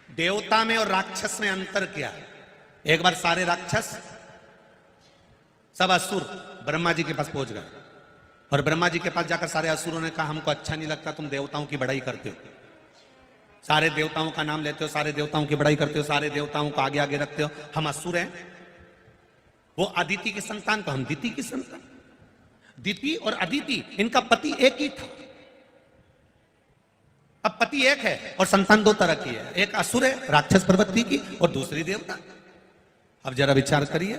देवता में और राक्षस में अंतर क्या है? एक बार सारे राक्षस सब असुर ब्रह्मा जी के पास पहुंच गए और ब्रह्मा जी के पास जाकर सारे असुरों ने कहा हमको अच्छा नहीं लगता तुम देवताओं की बड़ाई करते हो, सारे देवताओं का नाम लेते हो, सारे देवताओं की बड़ाई करते हो, सारे देवताओं को आगे आगे रखते हो, हम असुर हैं। वो अदिति की संतान तो हम दिति की संतान। दिति और अदिति इनका पति एक ही था, अब पति एक है और संतान दो तरह की है, एक असुर है राक्षस प्रवृत्ति की और दूसरी देवता। अब जरा विचार करिए,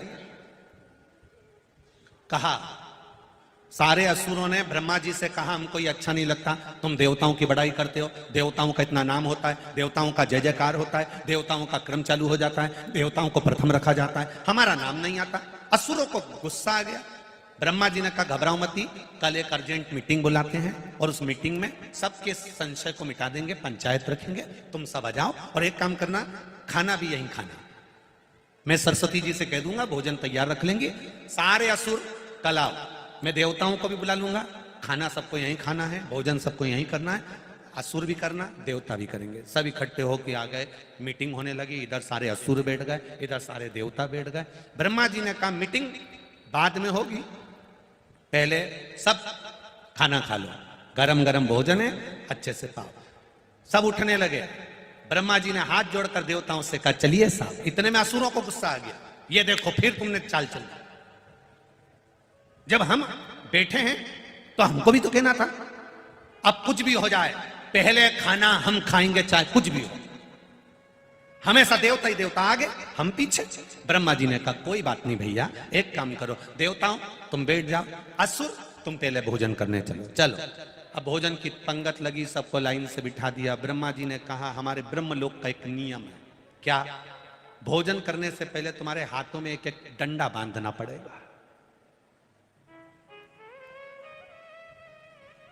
कहा सारे असुरों ने ब्रह्मा जी से कहा हमको ये अच्छा नहीं लगता, तुम देवताओं की बड़ाई करते हो, देवताओं का इतना नाम होता है, देवताओं का जय जयकार होता है, देवताओं का क्रम चालू हो जाता है, देवताओं को प्रथम रखा जाता है, हमारा नाम नहीं आता। असुरों को गुस्सा आ गया। ब्रह्मा जी ने कहा घबराओ मती, कल एक अर्जेंट मीटिंग बुलाते हैं और उस मीटिंग में सबके संशय को मिटा देंगे, पंचायत रखेंगे, तुम सब आ जाओ और एक काम करना, खाना भी यहीं खाना। मैं सरस्वती जी से कह दूंगा भोजन तैयार रख लेंगे, सारे असुर कल आओ, मैं देवताओं को भी बुला लूंगा, खाना सबको यहीं खाना है, भोजन सबको यहीं करना है, असुर भी करना देवता भी करेंगे। सब इकट्ठे होकर आ गए, मीटिंग होने लगी, इधर सारे असुर बैठ गए, इधर सारे देवता बैठ गए। ब्रह्मा जी ने कहा मीटिंग बाद में होगी, पहले सब खाना खा लो, गरम गरम भोजन है, अच्छे से पाओ। सब उठने लगे। ब्रह्मा जी ने हाथ जोड़कर देवताओं से कहा चलिए साहब। इतने में असुरों को गुस्सा आ गया, ये देखो फिर तुमने चाल चल, जब हम बैठे हैं तो हमको भी तो कहना था, अब कुछ भी हो जाए पहले खाना हम खाएंगे, चाहे कुछ भी हो, हमेशा देवता ही देवता आगे हम पीछे। ब्रह्मा जी ने कहा कोई बात नहीं भैया, एक काम करो, देवताओं तुम बैठ जाओ, असुर तुम पहले भोजन करने चलो। चलो अब भोजन की पंगत लगी, सबको लाइन से बिठा दिया। ब्रह्मा जी ने कहा हमारे ब्रह्मलोक का एक नियम है, क्या? भोजन करने से पहले तुम्हारे हाथों में एक एक डंडा बांधना पड़ेगा।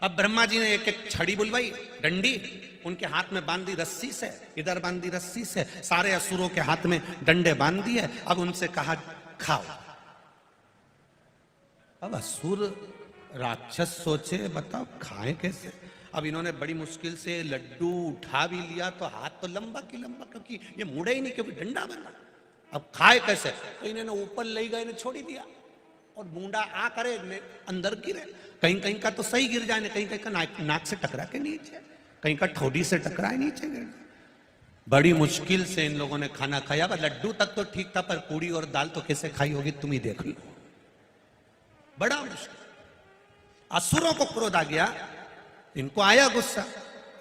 अब ब्रह्मा जी ने एक एक छड़ी बुलवाई, डंडी उनके हाथ में बांधी रस्सी से, इधर बांधी रस्सी से, सारे असुरों के हाथ में डंडे बांध दिए। अब उनसे कहा खाओ। अब असुर राक्षस सोचे बताओ खाएं कैसे। अब इन्होंने बड़ी मुश्किल से लड्डू उठा भी लिया तो हाथ तो लंबा की लंबा, क्योंकि ये मुड़े ही नहीं, क्योंकि डंडा बना। अब खाए कैसे? तो इन्होंने ऊपर ले गए, इन्हें छोड़ ही दिया और मुंडा आ करे अंदर गिरे, कहीं कहीं का तो सही गिर जाए, कहीं कहीं का नाक से टकरा के नीचे, कहीं का ठोडी से टकराए नीचे गिर। बड़ी मुश्किल से इन लोगों ने खाना खाया। लड्डू तक तो ठीक था, पर पूड़ी और दाल तो कैसे खाई होगी तुम ही देख लो, बड़ा मुश्किल। असुरों को क्रोध आ गया, इनको आया गुस्सा।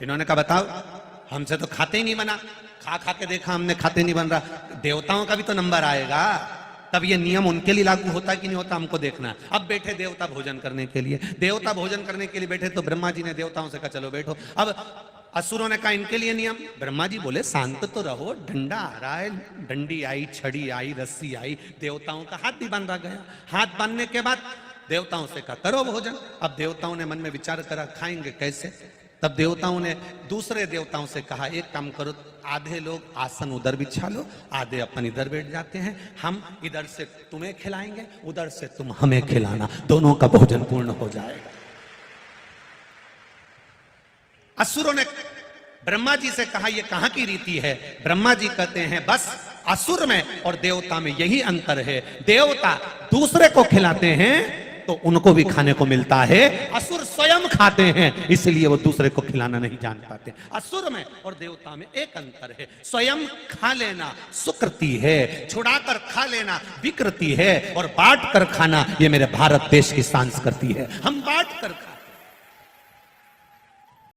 इन्होंने कहा बताओ हमसे तो खाते ही नहीं बना, खा खा के देखा हमने, खाते नहीं बन रहा, देवताओं का भी तो नंबर आएगा, तब ये नियम उनके लिए लागू होता है कि नहीं होता हमको देखना है। अब बैठे देवता भोजन करने के लिए, देवता भोजन करने के लिए बैठे तो ब्रह्मा जी ने देवताओं से कहा चलो बैठो। अब असुरों ने कहा इनके लिए नियम। ब्रह्मा जी बोले शांत तो रहो, डंडा आ रहा है, डंडी आई, छड़ी आई, रस्सी आई, देवताओं का हाथ भी बांधा गया। हाथ बांधने के बाद देवताओं से कहा करो भोजन। अब देवताओं ने मन में विचार करा खाएंगे कैसे। तब देवताओं ने दूसरे देवताओं से कहा एक काम करो, आधे लोग आसन उधर बिछा लो, आधे अपन इधर बैठ जाते हैं, हम इधर से तुम्हें खिलाएंगे, उधर से तुम हमें खिलाना, दोनों का भोजन पूर्ण हो जाएगा। असुरों ने ब्रह्मा जी से कहा यह कहां की रीति है? ब्रह्मा जी कहते हैं बस असुर में और देवता में यही अंतर है, देवता दूसरे को खिलाते हैं तो उनको भी खाने को मिलता है, असुर स्वयं खाते हैं इसलिए वो दूसरे को खिलाना नहीं जान पाते। असुर में और देवता में एक अंतर है, स्वयं खा लेना सुकृति है, छुड़ाकर खा लेना विकृति है, और बांट कर खाना ये मेरे भारत देश की संस्कृति है। हम बांट कर खाते,